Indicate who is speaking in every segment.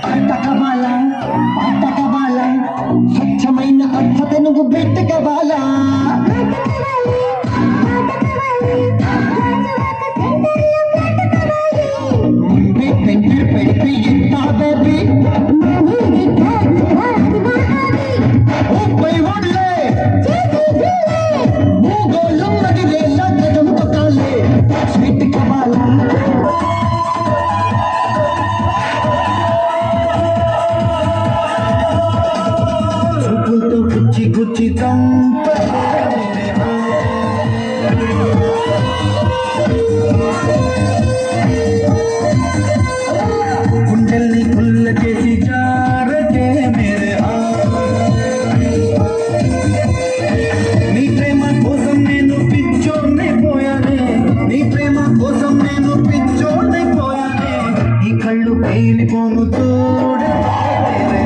Speaker 1: పాటకవాల స్వచ్ఛమైన అర్థత నువ్వు పెట్టుకవాలా పెట్టి ఎంత బేబీ ముప్పై ఒళ్ళే భూగోళం నడిలే లగ్గడం పకాలే స్వీట్ కవాలా గుచ్చి గుచ్చి గుండెల్ని కుల్ల చేసి జారకే మేరే నీ ప్రేమ కోసం నేను పిచ్చోడ్నే పోయానే నీ ప్రేమ కోసం నేను పిచ్చోడ్నే పోయానే ఈ కళ్ళు పేలిపోను తోడే మేరే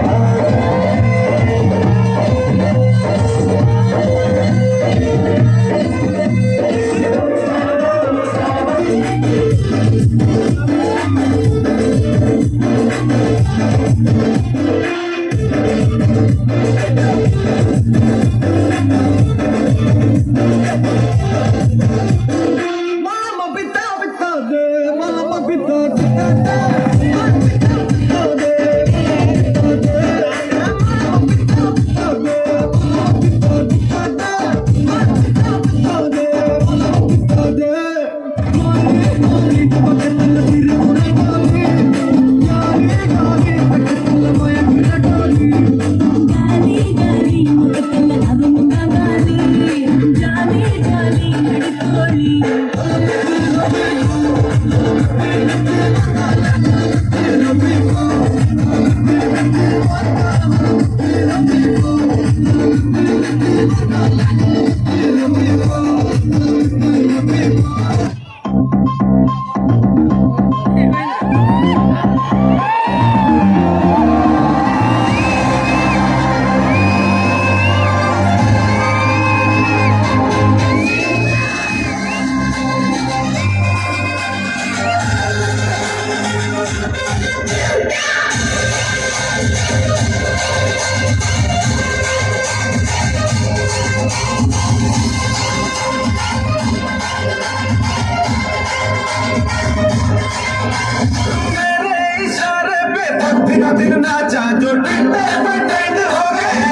Speaker 1: दिन नाचा जो टेंड हो गया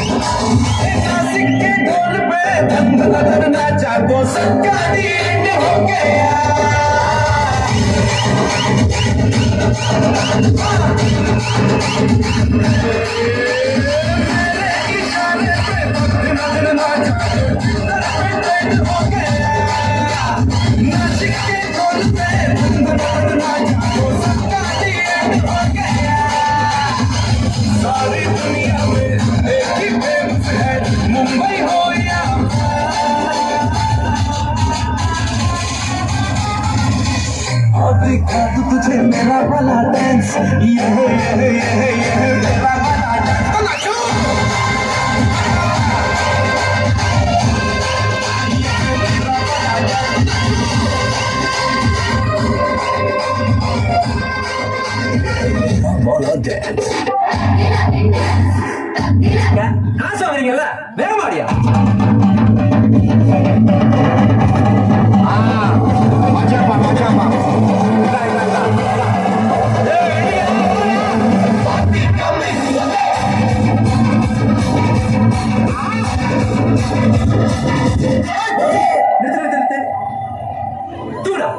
Speaker 1: नासिक के ढोल पे धन नाचा तो सबका दिन हो गया इशारे पे धन नाचा हो गया नासिक के ढोल पे धन नाचा तो सबका दिन हो गया सारी दुनिया में एक ही फेमस है मुंबई हो या और दिखा दूं तुझे मेरा वाला डांस ये मेरा वाला डांस तो नाचो वाला डांस क्या ஆசை வரீங்கல்ல வேகம் ஆடியா மச்சாப்பா நிறுத்து தூடா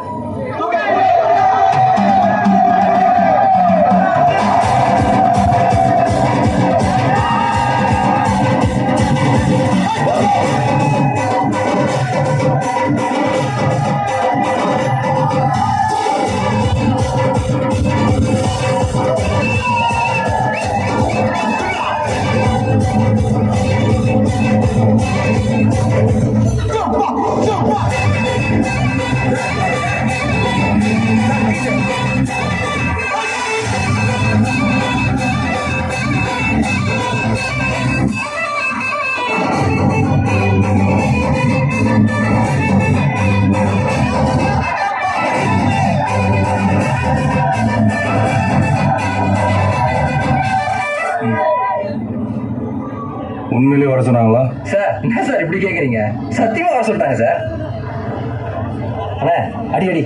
Speaker 1: உண்மையிலேயே வர சொன்னாங்களா?
Speaker 2: சார் என்ன சார் இப்படி கேட்குறீங்க? சத்தியமா வர சொல்லிட்டாங்க சார். அண்ணா அடி அடி.